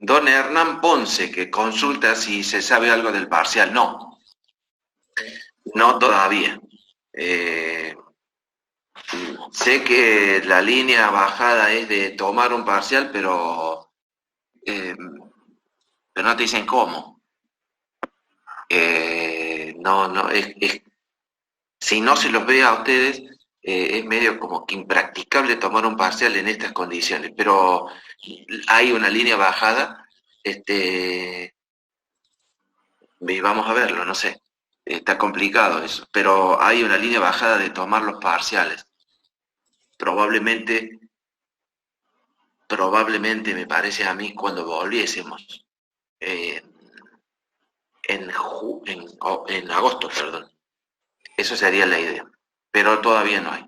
Don Hernán Ponce, que consulta si se sabe algo del parcial. No, no todavía. Sé que la línea bajada es de tomar un parcial, pero no te dicen cómo. No, si no se los ve a ustedes, es medio como que impracticable tomar un parcial en estas condiciones, pero hay una línea bajada, y vamos a verlo, no sé, está complicado eso, pero hay una línea bajada de tomar los parciales. Probablemente me parece a mí, cuando volviésemos en agosto, perdón. Eso sería la idea, pero todavía no hay.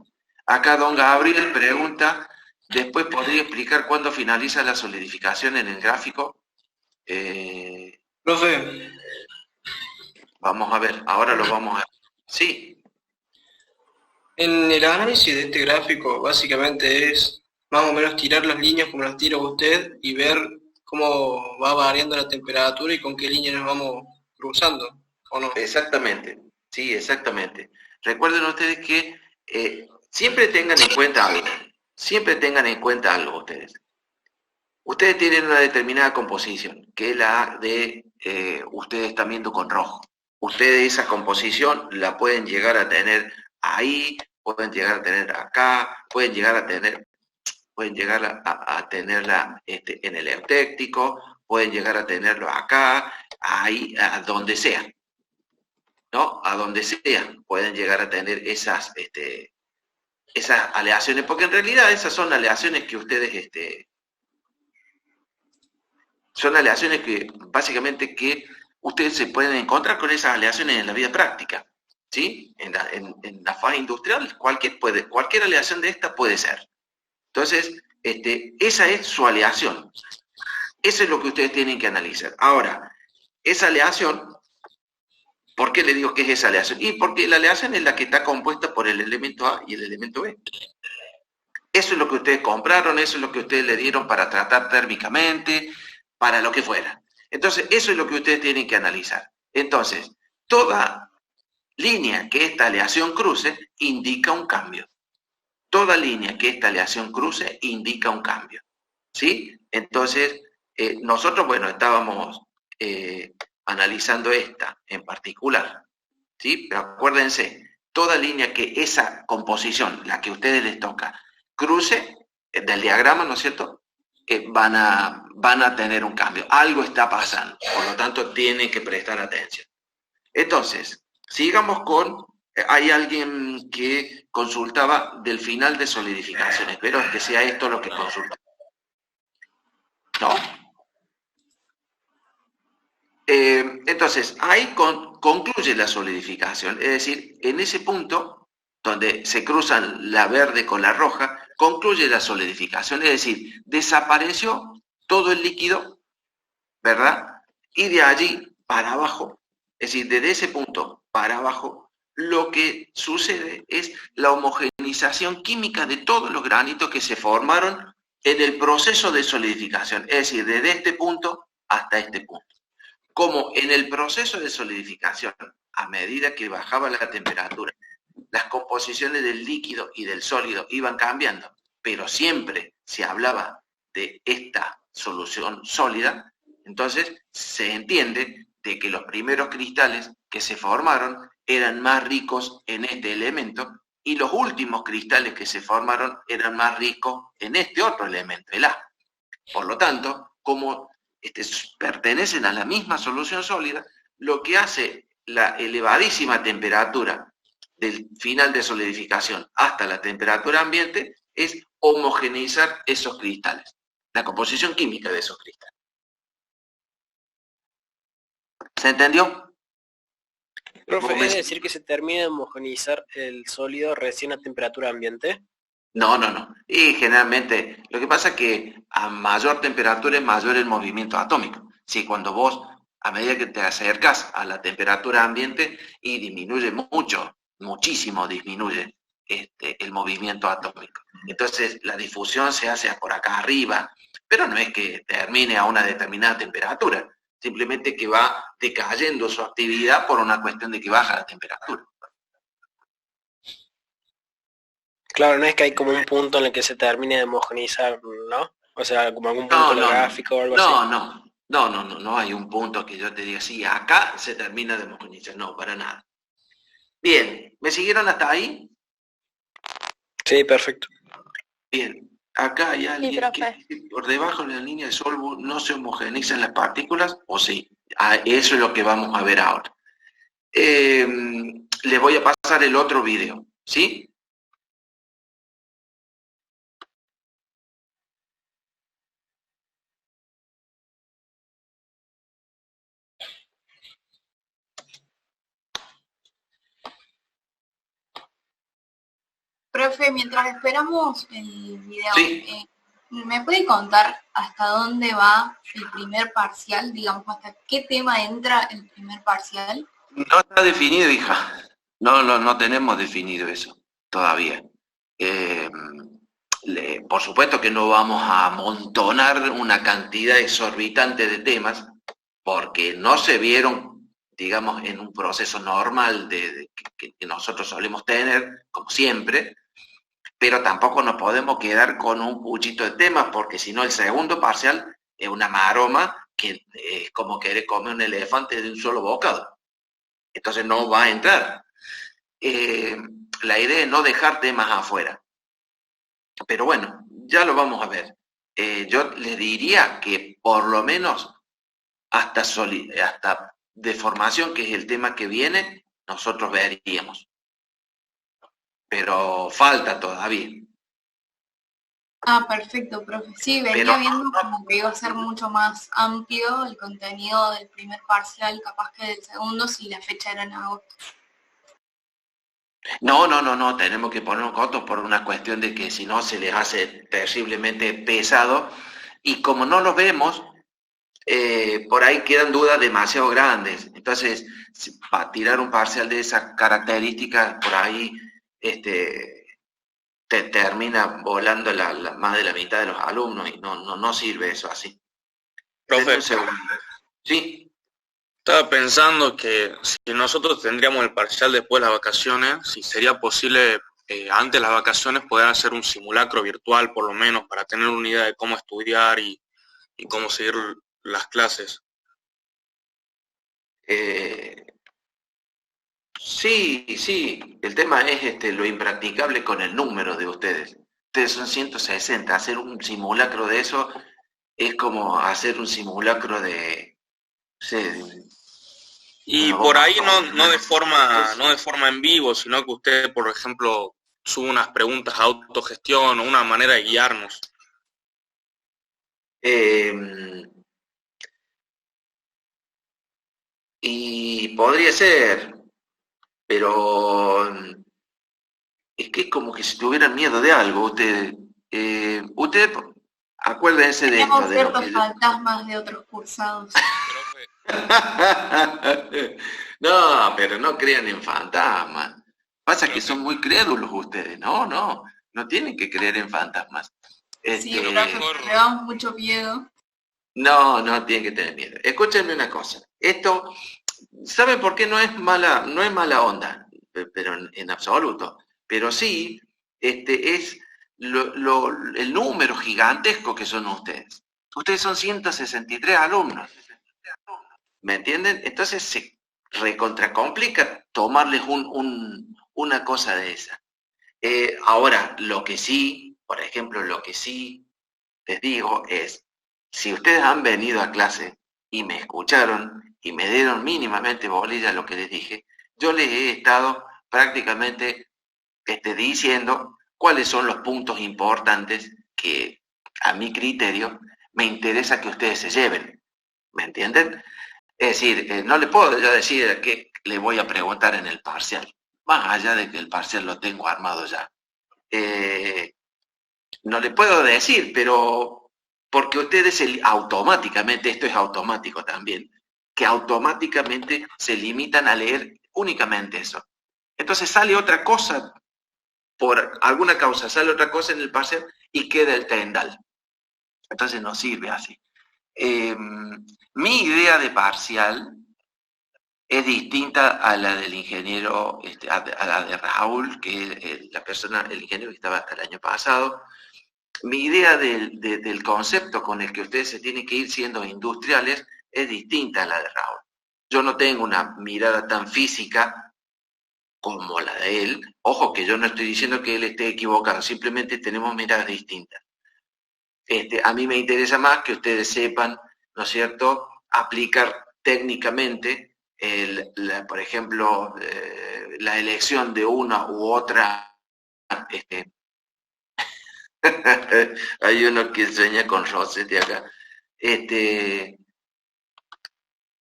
Acá don Gabriel pregunta, ¿después podría explicar cuándo finaliza la solidificación en el gráfico? Profe. Vamos a ver, ahora lo vamos a ver. Sí. En el análisis de este gráfico, básicamente es más o menos tirar las líneas como las tira usted y ver cómo va variando la temperatura y con qué líneas nos vamos cruzando, ¿o no? Exactamente, sí, exactamente. Recuerden ustedes que siempre tengan en cuenta algo ustedes. Ustedes tienen una determinada composición, que es la de, ustedes están viendo con rojo. Ustedes esa composición la pueden llegar a tener ahí, pueden llegar a tener acá, pueden llegar a tenerla en el eutéctico, pueden llegar a tenerlo acá, ahí, a donde sea, ¿no? A donde sea pueden llegar a tener esas aleaciones, porque en realidad esas son aleaciones que ustedes, son aleaciones que básicamente que ustedes se pueden encontrar con esas aleaciones en la vida práctica, ¿sí? En la fase industrial cualquier aleación de esta puede ser. Entonces, esa es su aleación. Eso es lo que ustedes tienen que analizar. Ahora, esa aleación, ¿por qué le digo que es esa aleación? Y porque la aleación es la que está compuesta por el elemento A y el elemento B. Eso es lo que ustedes compraron, eso es lo que ustedes le dieron para tratar térmicamente, para lo que fuera. Entonces, eso es lo que ustedes tienen que analizar. Entonces, toda línea que esta aleación cruce indica un cambio. Toda línea que esta aleación cruce indica un cambio. ¿Sí? Entonces, nosotros, bueno, estábamos analizando esta en particular. ¿Sí? Pero acuérdense, toda línea que esa composición, la que a ustedes les toca, cruce del diagrama, ¿no es cierto? Van a tener un cambio. Algo está pasando, por lo tanto tienen que prestar atención. Entonces, sigamos con, hay alguien que consultaba del final de solidificación. Espero que sea esto lo que consulta. ¿No? Entonces, ahí concluye la solidificación. Es decir, en ese punto donde se cruzan la verde con la roja, concluye la solidificación. Es decir, desapareció todo el líquido, ¿verdad? Y de allí para abajo, es decir, desde ese punto para abajo, lo que sucede es la homogeneización química de todos los granitos que se formaron en el proceso de solidificación. Es decir, desde este punto hasta este punto. Como en el proceso de solidificación, a medida que bajaba la temperatura, las composiciones del líquido y del sólido iban cambiando, pero siempre se hablaba de esta solución sólida, entonces se entiende de que los primeros cristales que se formaron eran más ricos en este elemento y los últimos cristales que se formaron eran más ricos en este otro elemento, el A. Por lo tanto, como pertenecen a la misma solución sólida, lo que hace la elevadísima temperatura del final de solidificación hasta la temperatura ambiente es homogeneizar esos cristales, la composición química de esos cristales. ¿Se entendió? Profe, ¿es decir que se termina de homogeneizar el sólido recién a temperatura ambiente? No. Y generalmente, lo que pasa es que a mayor temperatura es mayor el movimiento atómico. Sí, cuando vos, a medida que te acercas a la temperatura ambiente, y disminuye mucho, muchísimo disminuye el movimiento atómico. Entonces, la difusión se hace por acá arriba, pero no es que termine a una determinada temperatura, simplemente que va decayendo su actividad por una cuestión de que baja la temperatura. Claro, no es que hay como un punto en el que se termine de homogeneizar, ¿no? O sea, como algún punto gráfico o algo así. No hay un punto que yo te diga, sí, acá se termina de homogeneizar, no, para nada. Bien, ¿me siguieron hasta ahí? Sí, perfecto. Bien, acá hay alguien que por debajo de la línea de Solvo no se homogeneizan las partículas, o sí. Eso es lo que vamos a ver ahora. Les voy a pasar el otro video, ¿sí? Profe, mientras esperamos el video, Sí. ¿Me puede contar hasta dónde va el primer parcial? Digamos, hasta qué tema entra el primer parcial. No está definido, hija. No tenemos definido eso todavía. Por supuesto que no vamos a amontonar una cantidad exorbitante de temas porque no se vieron, digamos, en un proceso normal que nosotros solemos tener, como siempre, pero tampoco nos podemos quedar con un puchito de temas porque si no el segundo parcial es una maroma que es como querer comer un elefante de un solo bocado. Entonces no va a entrar. La idea es no dejar temas afuera. Pero bueno, ya lo vamos a ver. Yo les diría que por lo menos hasta deformación, que es el tema que viene, nosotros veríamos. Pero falta todavía. Ah, perfecto, profe. Sí, venía viendo como que iba a ser mucho más amplio el contenido del primer parcial, capaz que del segundo, si la fecha era en agosto. No, tenemos que poner un coto por una cuestión de que si no se les hace terriblemente pesado y como no lo vemos, por ahí quedan dudas demasiado grandes. Entonces, para tirar un parcial de esas características, por ahí te termina volando más de la mitad de los alumnos y no sirve eso así. Profe, sí. Estaba pensando que si nosotros tendríamos el parcial después de las vacaciones, si sería posible antes de las vacaciones poder hacer un simulacro virtual por lo menos para tener una idea de cómo estudiar y cómo seguir las clases. Sí, el tema es lo impracticable con el número de ustedes. Ustedes son 160, hacer un simulacro de eso es como hacer un simulacro de... Y por ahí no de forma en vivo, sino que usted, por ejemplo, sube unas preguntas a autogestión o una manera de guiarnos. Y podría ser, pero es que es como que si tuvieran miedo de algo, ustedes. Ustedes, acuérdense de esto. Tenemos ciertos fantasmas de otros cursados. No, pero no crean en fantasmas. Pasa que son muy crédulos ustedes. No tienen que creer en fantasmas. Sí, pero le damos mucho miedo. No tienen que tener miedo. Escúchenme una cosa. Esto, ¿saben por qué no es mala onda? Pero en absoluto. Pero sí, es el número gigantesco que son ustedes. Ustedes son 163 alumnos. ¿Me entienden? Entonces se recontracomplica tomarles una cosa de esa. Ahora, lo que sí, por ejemplo, lo que sí les digo es, si ustedes han venido a clase y me escucharon y me dieron mínimamente bolilla a lo que les dije, yo les he estado prácticamente diciendo cuáles son los puntos importantes que a mi criterio me interesa que ustedes se lleven. ¿Me entienden? Es decir, no le puedo yo decir qué le voy a preguntar en el parcial, más allá de que el parcial lo tengo armado ya. No le puedo decir, pero porque ustedes automáticamente, esto es automático también, que automáticamente se limitan a leer únicamente eso. Entonces sale otra cosa, por alguna causa sale otra cosa en el parcial y queda el tendal. Entonces no sirve así. Mi idea de parcial es distinta a la del ingeniero, a la de Raúl, que es el ingeniero que estaba hasta el año pasado. Mi idea del concepto con el que ustedes se tienen que ir siendo industriales es distinta a la de Raúl. Yo no tengo una mirada tan física como la de él. Ojo que yo no estoy diciendo que él esté equivocado, simplemente tenemos miradas distintas. A mí me interesa más que ustedes sepan, ¿no es cierto?, aplicar técnicamente, por ejemplo, la elección de una u otra. Hay uno que sueña con Rossetti acá.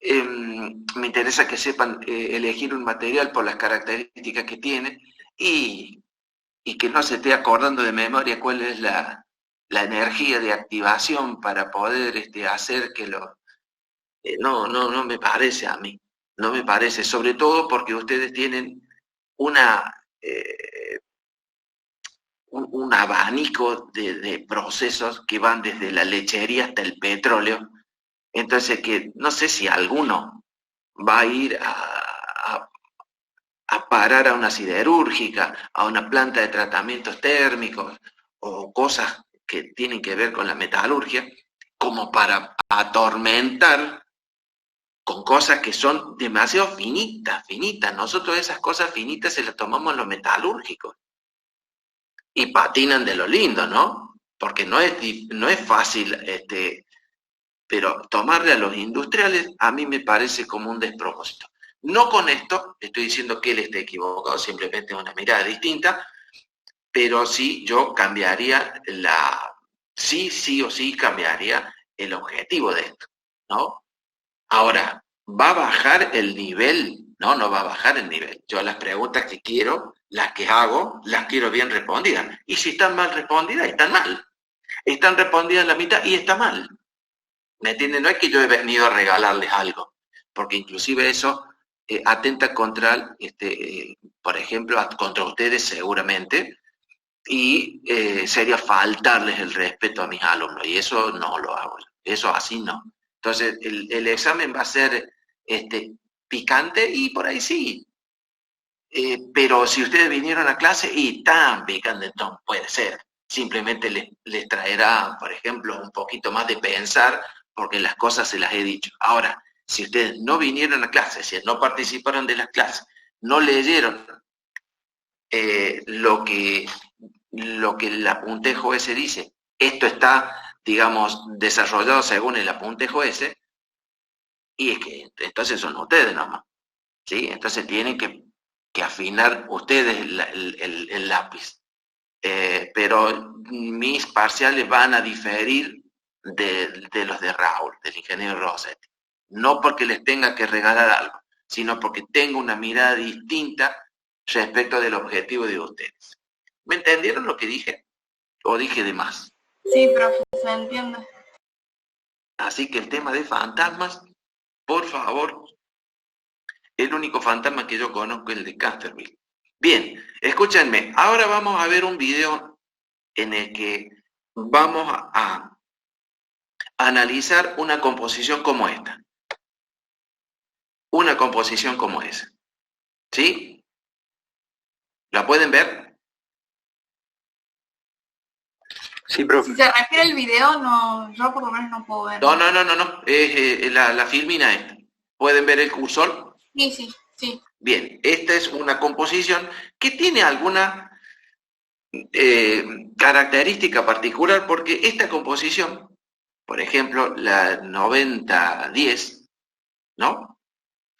Me interesa que sepan elegir un material por las características que tiene y que no se esté acordando de memoria cuál es la energía de activación para poder hacer que lo... no me parece a mí. No me parece, sobre todo porque ustedes tienen un abanico de procesos que van desde la lechería hasta el petróleo. Entonces, que no sé si alguno va a ir a parar a una siderúrgica, a una planta de tratamientos térmicos o cosas que tienen que ver con la metalurgia, como para atormentar con cosas que son demasiado finitas. Nosotros esas cosas finitas se las tomamos los metalúrgicos y patinan de lo lindo, ¿no? Porque no es fácil, pero tomarle a los industriales a mí me parece como un despropósito. No con esto estoy diciendo que él esté equivocado, simplemente una mirada distinta, pero sí yo cambiaría sí o sí cambiaría el objetivo de esto, ¿no? Ahora, ¿va a bajar el nivel? No, no va a bajar el nivel. Yo las preguntas que quiero, las que hago, las quiero bien respondidas. Y si están mal respondidas, están mal. Están respondidas la mitad y está mal. ¿Me entienden? No es que yo he venido a regalarles algo, porque inclusive eso atenta contra, por ejemplo, contra ustedes seguramente, y sería faltarles el respeto a mis alumnos, y eso no lo hago. Eso así no. Entonces, el examen va a ser picante y por ahí sí. Pero si ustedes vinieron a clase y tan picante, entonces puede ser. Simplemente les traerá, por ejemplo, un poquito más de pensar, porque las cosas se las he dicho. Ahora, si ustedes no vinieron a clase, si no participaron de las clases, no leyeron lo que el apuntejo ese dice, esto está, digamos, desarrollado según el apuntejo ese, y es que entonces son ustedes nomás, ¿sí? Entonces tienen que afinar ustedes el lápiz. Pero mis parciales van a diferir de los de Raúl, del ingeniero Rossetti. No porque les tenga que regalar algo, sino porque tengo una mirada distinta respecto del objetivo de ustedes. ¿Me entendieron lo que dije? ¿O dije de más? Sí, profe, se entiende. Así que el tema de fantasmas, por favor, el único fantasma que yo conozco es el de Canterville. Bien, escúchenme, ahora vamos a ver un video en el que vamos a analizar una composición como esta. Una composición como esa. ¿Sí? ¿La pueden ver? Sí, profe. Si se refiere al video, no, yo por lo menos no puedo ver. No. Es la filmina esta. ¿Pueden ver el cursor? Sí. Bien, esta es una composición que tiene alguna característica particular, porque esta composición, por ejemplo, la 90-10, ¿no?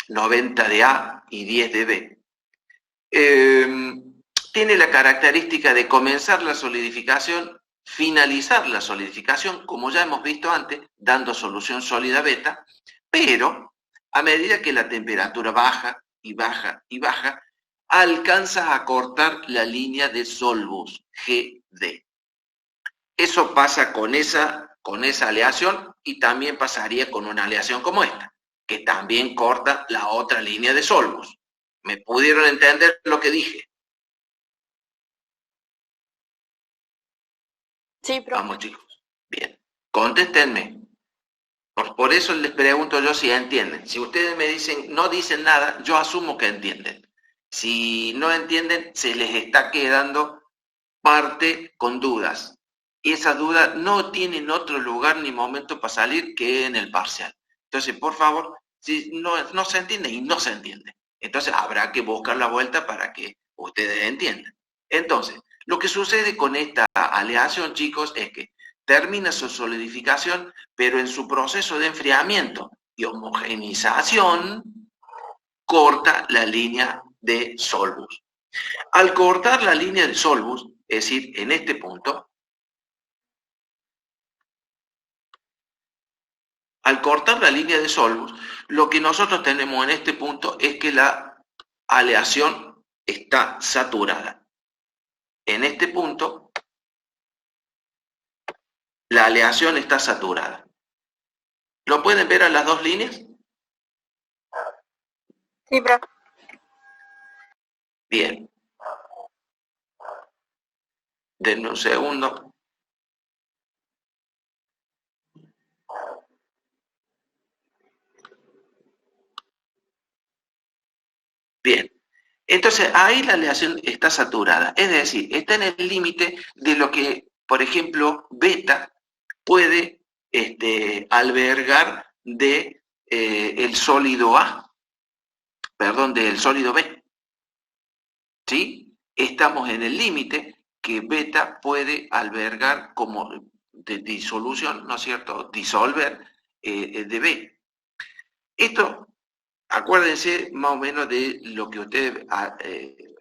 90 de A y 10 de B, tiene la característica de comenzar la solidificación, finalizar la solidificación, como ya hemos visto antes, dando solución sólida beta, pero a medida que la temperatura baja y baja y baja, alcanza a cortar la línea de solvus, GD. Eso pasa con esa aleación y también pasaría con una aleación como esta, que también corta la otra línea de solvus. ¿Me pudieron entender lo que dije? Sí, profe. Vamos, chicos. Bien. Contéstenme. Por eso les pregunto yo si entienden. Si ustedes me dicen, no dicen nada, yo asumo que entienden. Si no entienden, se les está quedando parte con dudas. Y esas dudas no tienen otro lugar ni momento para salir que en el parcial. Entonces, por favor, si no se entiende y no se entiende. Entonces, habrá que buscar la vuelta para que ustedes entiendan. Entonces, lo que sucede con esta aleación, chicos, es que termina su solidificación, pero en su proceso de enfriamiento y homogenización, corta la línea de solvus. Al cortar la línea de solvus, es decir, en este punto, al cortar la línea de solvus, lo que nosotros tenemos en este punto es que la aleación está saturada. En este punto, la aleación está saturada. ¿Lo pueden ver a las dos líneas? Sí, profe. Bien. Denme un segundo. Bien. Entonces, ahí la aleación está saturada. Es decir, está en el límite de lo que, por ejemplo, beta puede albergar de el sólido A, perdón, del sólido B. ¿Sí? Estamos en el límite que beta puede albergar como de disolución, ¿no es cierto?, disolver de B. Esto, acuérdense más o menos de lo que ustedes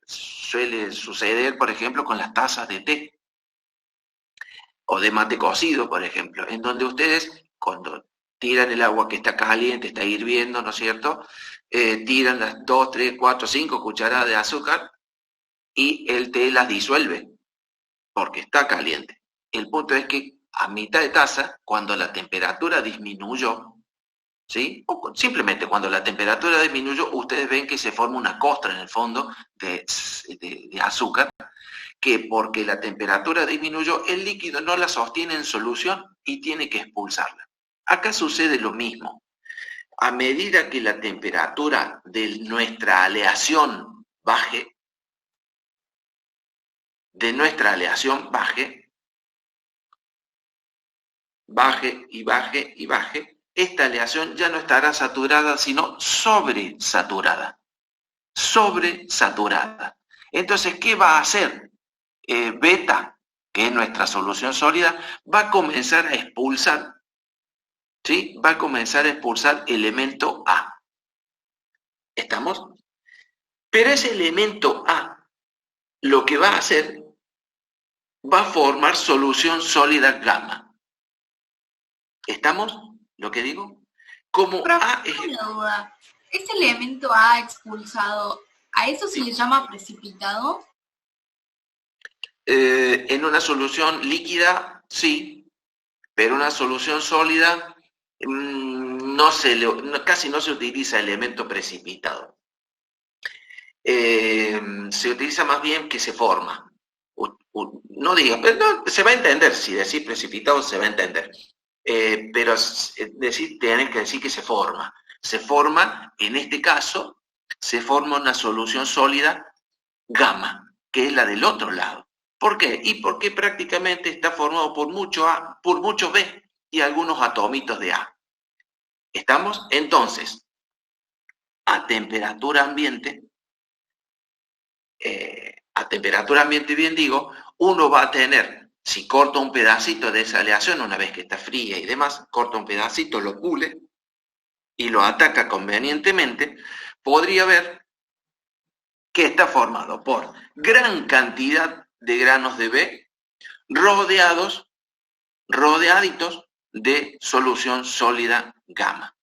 suele suceder, por ejemplo, con las tazas de té o de mate cocido, por ejemplo, en donde ustedes, cuando tiran el agua que está caliente, está hirviendo, ¿no es cierto?, tiran las 2, 3, 4, 5 cucharadas de azúcar y el té las disuelve, porque está caliente. El punto es que a mitad de taza, cuando la temperatura disminuyó, ¿sí?, o simplemente cuando la temperatura disminuyó, ustedes ven que se forma una costra en el fondo de azúcar, que porque la temperatura disminuyó, el líquido no la sostiene en solución y tiene que expulsarla. Acá sucede lo mismo. A medida que la temperatura de nuestra aleación baje, baje y baje y baje, esta aleación ya no estará saturada, sino sobresaturada. Sobresaturada. Entonces, ¿qué va a hacer? Beta, que es nuestra solución sólida, va a comenzar a expulsar, ¿sí? Va a comenzar a expulsar elemento A. ¿Estamos? Pero ese elemento A, lo que va a hacer, va a formar solución sólida gamma. ¿Estamos? ¿Lo que digo? Como Pero, A es... una duda. ¿Ese elemento A expulsado, a eso se le llama precipitado? En una solución líquida, sí, pero una solución sólida casi no se utiliza elemento precipitado. Se utiliza más bien que se forma. No diga, pero no, se va a entender, si decir precipitado se va a entender. Pero tienen que decir que se forma. Se forma, en este caso, se forma una solución sólida gamma, que es la del otro lado. ¿Por qué? Y porque prácticamente está formado por mucho A, por mucho B y algunos atomitos de A. ¿Estamos? Entonces, a temperatura ambiente, bien digo, uno va a tener, si corta un pedacito de esa aleación, una vez que está fría y demás, corta un pedacito, lo pule y lo ataca convenientemente, podría ver que está formado por gran cantidad de granos de B rodeaditos de solución sólida gamma.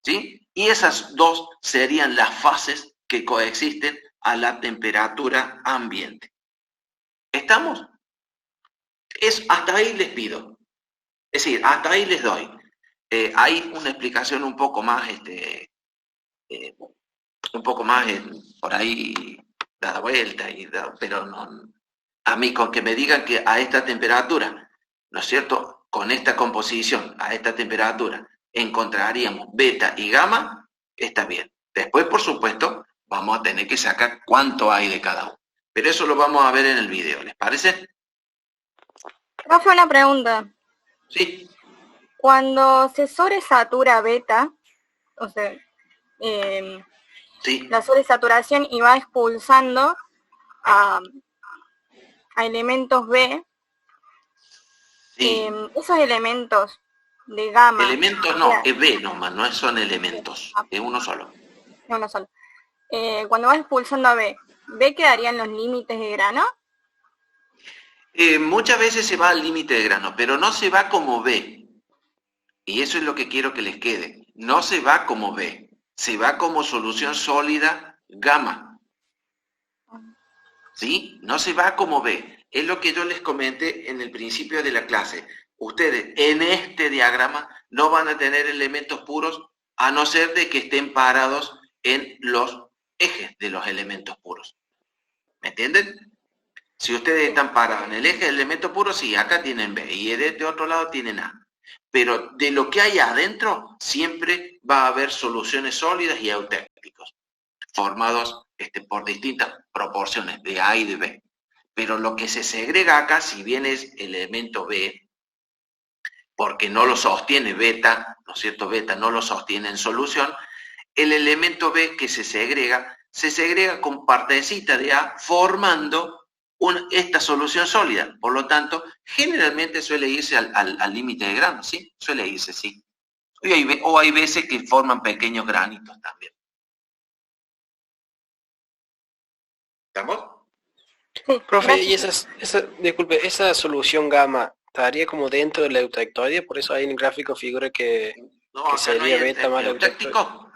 ¿Sí? Y esas dos serían las fases que coexisten a la temperatura ambiente. ¿Estamos? Hasta ahí les pido. Es decir, hasta ahí les doy. Hay una explicación un poco más, por ahí dada vuelta, pero no, a mí con que me digan que a esta temperatura, ¿no es cierto?, con esta composición, a esta temperatura, encontraríamos beta y gamma, está bien. Después, por supuesto, vamos a tener que sacar cuánto hay de cada uno. Pero eso lo vamos a ver en el video, ¿les parece? Profe, una pregunta. Sí. Cuando se sobresatura beta, o sea, Sí. la sobresaturación y va expulsando a elementos B, Sí. esos elementos de gamma. Elementos no, es B nomás, no son elementos, es uno solo. No, uno solo. Cuando va expulsando a B, ¿B quedaría en los límites de grano? Muchas veces se va al límite de grano, pero no se va como B. Y eso es lo que quiero que les quede. No se va como B, se va como solución sólida gamma. ¿Sí? No se va como B. Es lo que yo les comenté en el principio de la clase. Ustedes en este diagrama no van a tener elementos puros a no ser de que estén parados en los ejes de los elementos puros. ¿Me entienden? Si ustedes están parados en el eje de elementos puros, sí, acá tienen B y de este otro lado tienen A. Pero de lo que hay adentro siempre va a haber soluciones sólidas y eutécticos, formados por distintas proporciones de A y de B. Pero lo que se segrega acá, si bien es elemento B, porque no lo sostiene beta, ¿no es cierto? Beta no lo sostiene en solución, el elemento B que se segrega con partecita de A formando esta solución sólida. Por lo tanto, generalmente suele irse al límite de grano, ¿sí? Suele irse, sí. O hay veces que forman pequeños granitos también. ¿Estamos? Sí. Profe, y disculpe, esa solución gamma estaría como dentro de la eutectoide, por eso ahí en el gráfico figura que sería beta más eutéctico.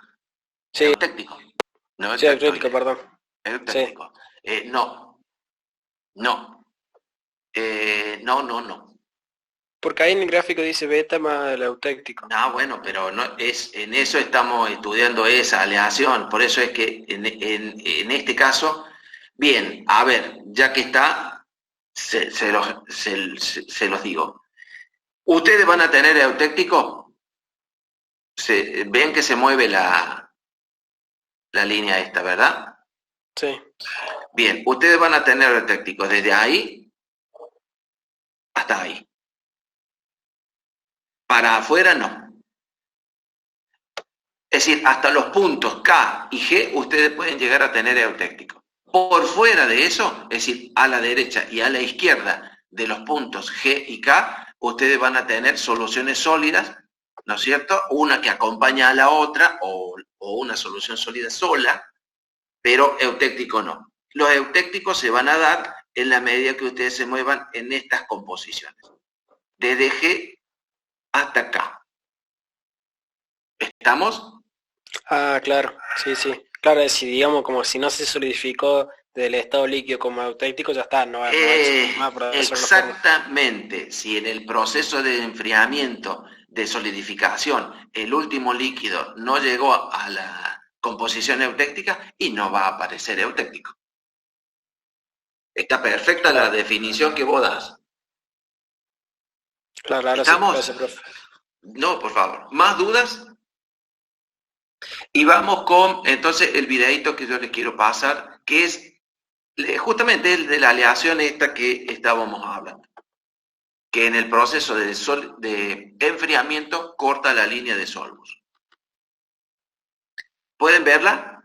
Sí. Eutéctico. No, sí, eutéctico, perdón. Eutéctico. Sí. No. Porque ahí en el gráfico dice beta más el eutéctico. No, bueno, pero no es en eso estamos estudiando esa aleación. Por eso es que en este caso, bien, a ver, ya que está, se los digo. Ustedes van a tener eutéctico. Ven que se mueve la línea esta, ¿verdad? Sí. Bien, ustedes van a tener eutécticos desde ahí hasta ahí. Para afuera no. Es decir, hasta los puntos K y G ustedes pueden llegar a tener eutéctico. Por fuera de eso, es decir, a la derecha y a la izquierda de los puntos G y K, ustedes van a tener soluciones sólidas, ¿no es cierto? Una que acompaña a la otra o una solución sólida sola, pero eutéctico no. Los eutécticos se van a dar en la medida que ustedes se muevan en estas composiciones. Desde G hasta acá. ¿Estamos? Ah, claro, sí. Claro, si digamos como si no se solidificó del estado líquido como eutéctico, ya está, no más exactamente. Si en el proceso de enfriamiento, de solidificación, el último líquido no llegó a la composición eutéctica y no va a aparecer eutéctico. Está perfecta la definición que vos das. Claro, ¿estamos? Sí, profe. No, por favor. ¿Más dudas? Y vamos con, entonces, el videito que yo les quiero pasar, que es justamente el de la aleación esta que estábamos hablando. Que en el proceso de enfriamiento corta la línea de Solbus. ¿Pueden verla?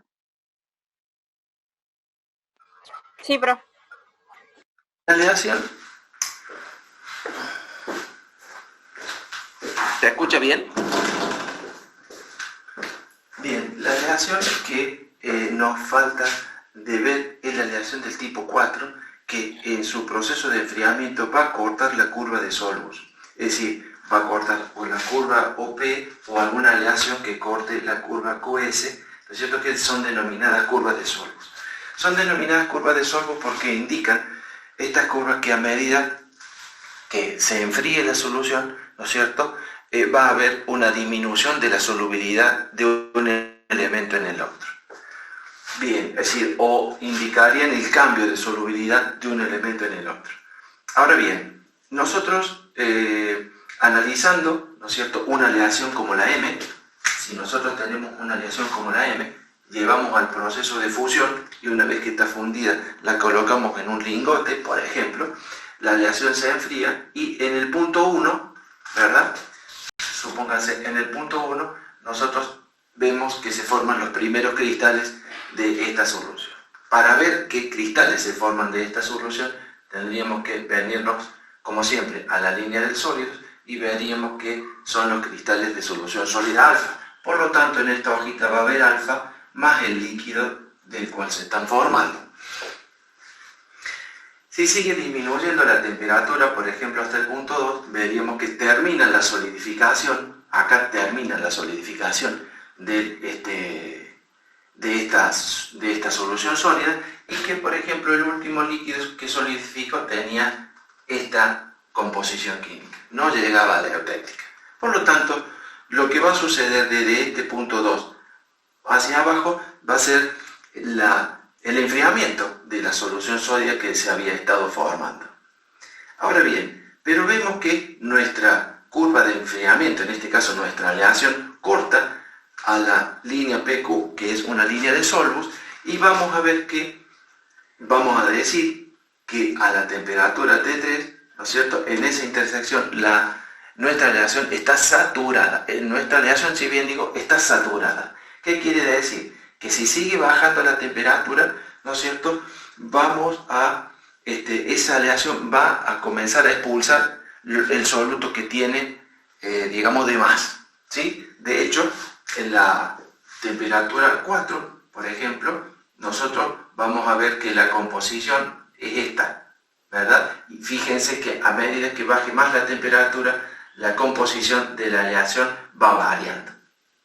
Sí, profe. La aleación. ¿Se escucha bien? Bien, la aleación que nos falta de ver es la aleación del tipo 4, que en su proceso de enfriamiento va a cortar la curva de Solbus. Es decir, va a cortar o la curva OP o alguna aleación que corte la curva QS, ¿no es cierto? Que son denominadas curvas de Solbus. Son denominadas curvas de Solbus porque indican estas curvas que a medida que se enfríe la solución, ¿no es cierto?, va a haber una disminución de la solubilidad de un elemento en el otro. Bien, es decir, o indicarían el cambio de solubilidad de un elemento en el otro. Ahora bien, nosotros analizando, ¿no es cierto?, una aleación como la M. Si nosotros tenemos una aleación como la M, llevamos al proceso de fusión y una vez que está fundida la colocamos en un lingote, por ejemplo, la aleación se enfría y en el punto 1, ¿verdad? Supónganse, en el punto 1 nosotros vemos que se forman los primeros cristales de esta solución. Para ver qué cristales se forman de esta solución, tendríamos que venirnos, como siempre, a la línea del sólido y veríamos que son los cristales de solución sólida alfa. Por lo tanto, en esta hojita va a haber alfa más el líquido del cual se están formando. Si sigue disminuyendo la temperatura, por ejemplo, hasta el punto 2, veríamos que termina la solidificación, acá termina la solidificación de esta solución sólida y que, por ejemplo, el último líquido que solidificó tenía esta composición química, no llegaba a la eutéctica. Por lo tanto, lo que va a suceder desde este punto 2 hacia abajo va a ser el enfriamiento de la solución sólida que se había estado formando. Ahora bien, pero vemos que nuestra curva de enfriamiento, en este caso nuestra aleación, corta a la línea PQ, que es una línea de Solbus, y vamos a ver que, vamos a decir que a la temperatura T3, ¿no es cierto?, en esa intersección nuestra aleación está saturada. Nuestra aleación, si bien digo, está saturada. ¿Qué quiere decir? Que si sigue bajando la temperatura, ¿no es cierto?, esa aleación va a comenzar a expulsar el soluto que tiene, digamos, de más, ¿sí? De hecho, en la temperatura 4, por ejemplo, nosotros vamos a ver que la composición es esta, ¿verdad? Y fíjense que a medida que baje más la temperatura, la composición de la aleación va variando,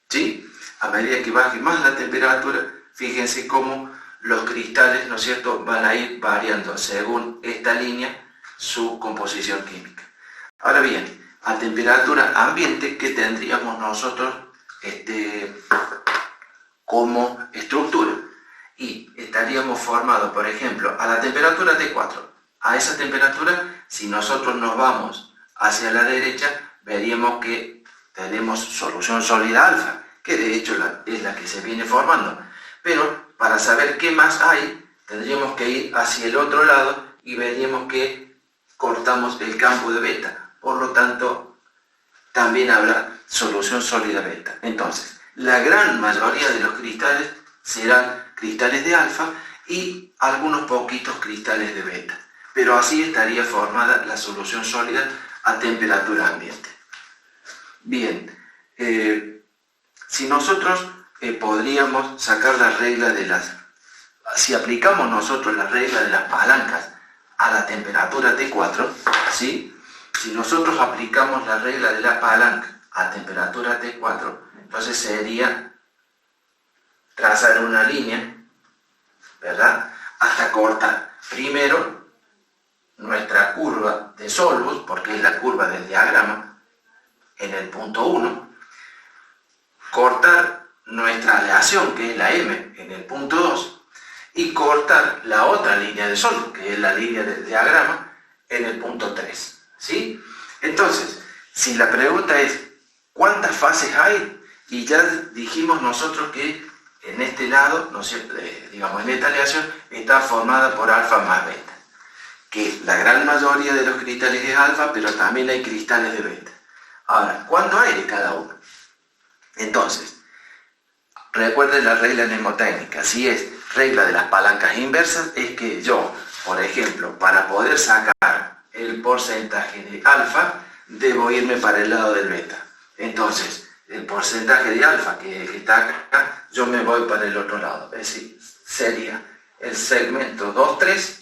¿sí? A medida que baje más la temperatura, fíjense cómo los cristales, ¿no es cierto?, van a ir variando según esta línea su composición química. Ahora bien, a temperatura ambiente, ¿qué tendríamos nosotros como estructura? Y estaríamos formados, por ejemplo, a la temperatura T4. A esa temperatura, si nosotros nos vamos hacia la derecha, veríamos que tenemos solución sólida alfa, que de hecho es la que se viene formando. Pero para saber qué más hay, tendríamos que ir hacia el otro lado y veríamos que cortamos el campo de beta. Por lo tanto, también habrá solución sólida beta. Entonces, la gran mayoría de los cristales serán cristales de alfa y algunos poquitos cristales de beta. Pero así estaría formada la solución sólida a temperatura ambiente. Bien, si nosotros podríamos sacar la regla si aplicamos nosotros la regla de las palancas a la temperatura T4, ¿sí? Si nosotros aplicamos la regla de la palanca a temperatura T4, entonces sería trazar una línea, ¿verdad?, hasta cortar primero nuestra curva de Solbus, porque es la curva del diagrama, en el punto 1, cortar nuestra aleación, que es la M, en el punto 2, y cortar la otra línea de Solbus, que es la línea del diagrama, en el punto 3, ¿sí? Entonces, si la pregunta es, ¿cuántas fases hay? Y ya dijimos nosotros que en este lado, ¿no es cierto?, digamos, en esta aleación, está formada por alfa más beta, que la gran mayoría de los cristales es alfa, pero también hay cristales de beta. Ahora, ¿cuánto hay de cada uno? Entonces, recuerden la regla mnemotécnica. Si es regla de las palancas inversas, es que yo, por ejemplo, para poder sacar el porcentaje de alfa, debo irme para el lado del beta. Entonces, el porcentaje de alfa que está acá, yo me voy para el otro lado. Es decir, sería el segmento 2,3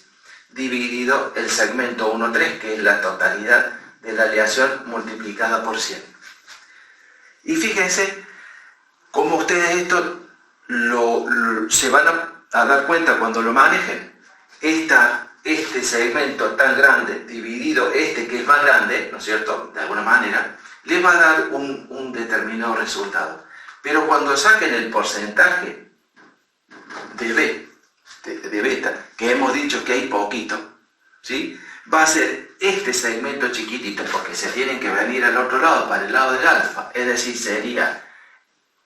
dividido el segmento 1,3, que es la totalidad de la aleación multiplicada por 100. Y fíjense cómo ustedes esto se van a dar cuenta cuando lo manejen. Este segmento tan grande dividido que es más grande, ¿no es cierto?, de alguna manera, les va a dar un determinado resultado. Pero cuando saquen el porcentaje de beta, que hemos dicho que hay poquito, ¿sí?, va a ser este segmento chiquitito, porque se tienen que venir al otro lado, para el lado del alfa, es decir, sería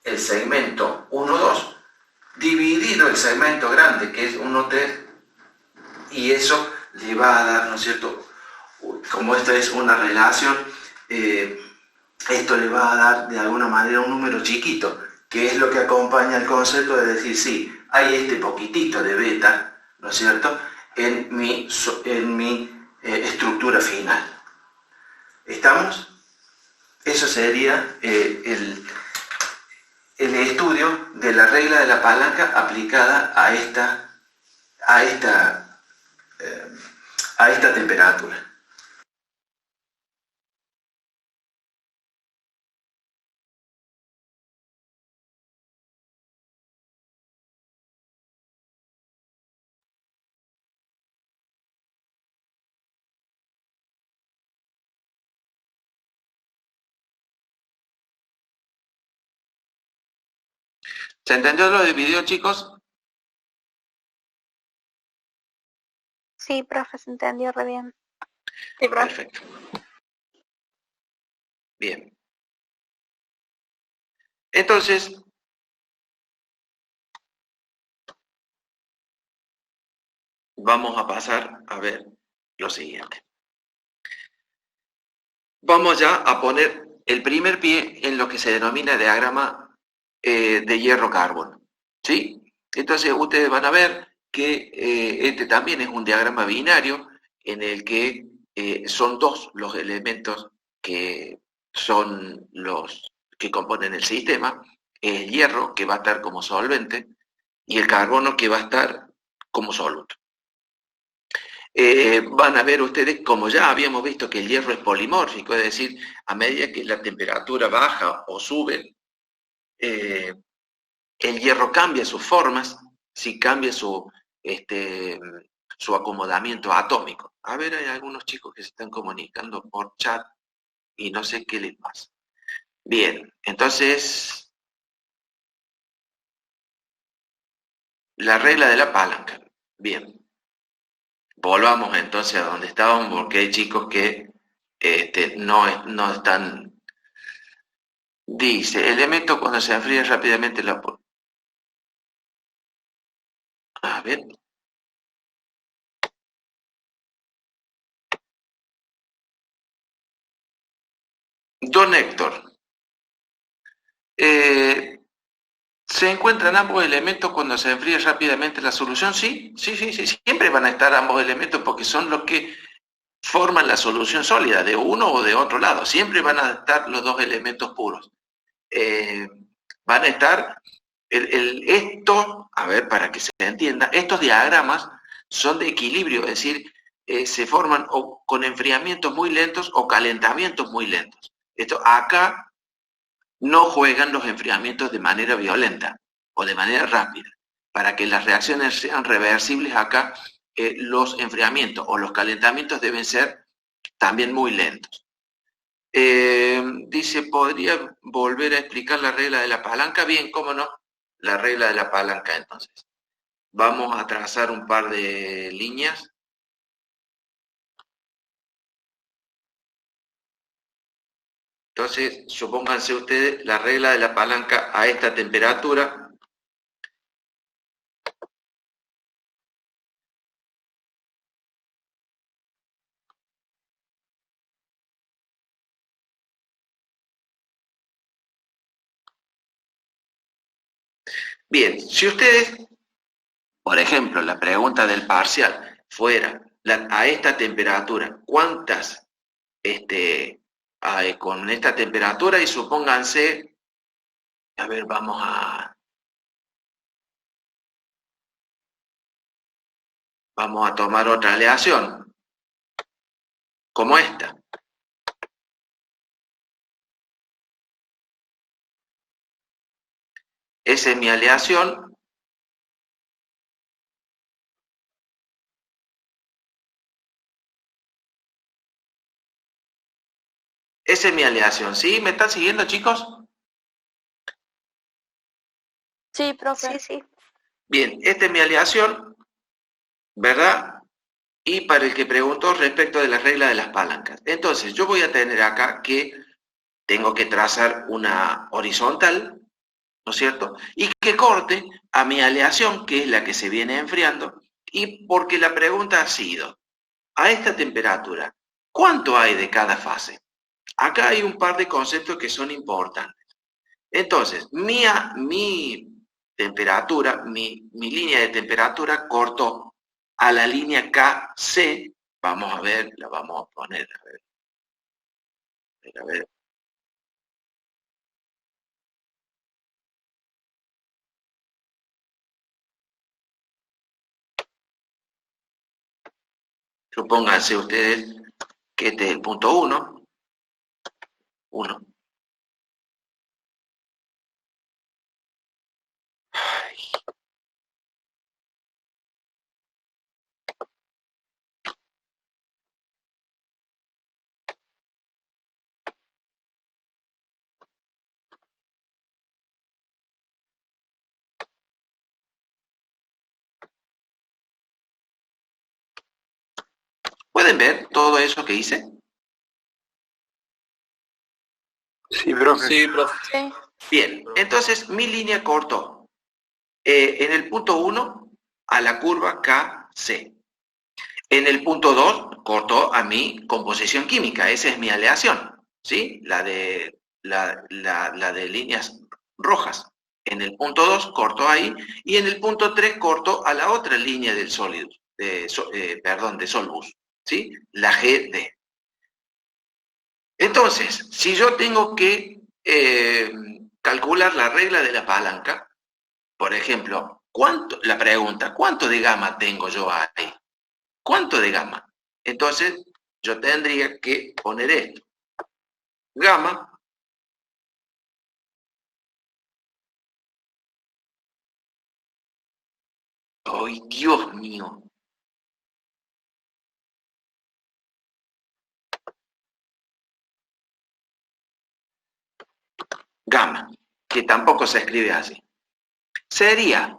el segmento 1, 2, dividido el segmento grande, que es 1, 3, y eso le va a dar, ¿no es cierto? Como esta es una relación, esto le va a dar de alguna manera un número chiquito, que es lo que acompaña el concepto de decir, sí, hay este poquitito de beta, ¿no es cierto?, en mi estructura final. ¿Estamos? Eso sería el estudio de la regla de la palanca aplicada a esta temperatura. ¿Se entendió lo del video, chicos? Sí, profe, se entendió re bien. Sí, profe. Perfecto. Bien. Entonces, vamos a pasar a ver lo siguiente. Vamos ya a poner el primer pie en lo que se denomina diagrama de hierro-carbono, ¿sí? Entonces ustedes van a ver que este también es un diagrama binario en el que son dos los elementos que son los que componen el sistema, el hierro que va a estar como solvente y el carbono que va a estar como soluto. Van a ver ustedes, como ya habíamos visto, que el hierro es polimórfico, es decir, a medida que la temperatura baja o sube, el hierro cambia sus formas, sí cambia su acomodamiento atómico. A ver, hay algunos chicos que se están comunicando por chat y no sé qué les pasa. Bien, entonces, la regla de la palanca. Bien. Volvamos entonces a donde estábamos, porque hay chicos que no están... Dice, elemento cuando se enfría rápidamente la... A ver. Don Héctor. ¿Se encuentran ambos elementos cuando se enfría rápidamente la solución? Sí, siempre van a estar ambos elementos porque son los que forman la solución sólida de uno o de otro lado. Siempre van a estar los dos elementos puros. Van a estar, a ver, para que se entienda, estos diagramas son de equilibrio, es decir, se forman o con enfriamientos muy lentos o calentamientos muy lentos. Acá no juegan los enfriamientos de manera violenta o de manera rápida. Para que las reacciones sean reversibles acá, los enfriamientos o los calentamientos deben ser también muy lentos. Dice, ¿podría volver a explicar la regla de la palanca? Bien, cómo no, la regla de la palanca entonces. Vamos a trazar un par de líneas. Entonces, supónganse ustedes la regla de la palanca a esta temperatura. Bien, si ustedes, por ejemplo, la pregunta del parcial fuera a esta temperatura, ¿cuántas con esta temperatura? Y supónganse, a ver, vamos a tomar otra aleación, como esta. Esa es mi aleación. Esa es mi aleación, ¿sí? ¿Me están siguiendo, chicos? Sí, profe. Sí. Bien, esta es mi aleación, ¿verdad? y para el que preguntó respecto de la regla de las palancas. Entonces, yo voy a tener acá que tengo que trazar una horizontal, ¿no es cierto? Y que corte a mi aleación, que es la que se viene enfriando, y porque la pregunta ha sido, a esta temperatura, ¿cuánto hay de cada fase? Acá hay un par de conceptos que son importantes. Entonces, mi temperatura, mi línea de temperatura cortó a la línea KC, vamos a ver, la vamos a poner, a ver. Supónganse ustedes que este es el punto 1. ¿Pueden ver todo eso que hice? Sí, profe. Sí, profe. Sí. Bien, entonces mi línea cortó en el punto 1 a la curva KC. En el punto 2 cortó a mi composición química, esa es mi aleación, ¿sí? La de líneas rojas. En el punto 2 cortó ahí, y en el punto 3 cortó a la otra línea del sólido, de solbus, ¿sí? La GD. Entonces, si yo tengo que calcular la regla de la palanca, por ejemplo, la pregunta, ¿cuánto de gamma tengo yo ahí? ¿Cuánto de gamma? Entonces, yo tendría que poner esto. Gamma ¡ay, Dios mío! Gamma, que tampoco se escribe así. Sería,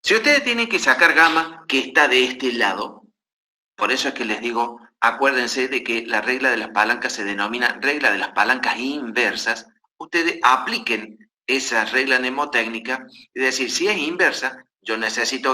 si ustedes tienen que sacar gamma que está de este lado, por eso es que les digo, acuérdense de que la regla de las palancas se denomina regla de las palancas inversas. Ustedes apliquen esa regla mnemotécnica, es decir, si es inversa, yo necesito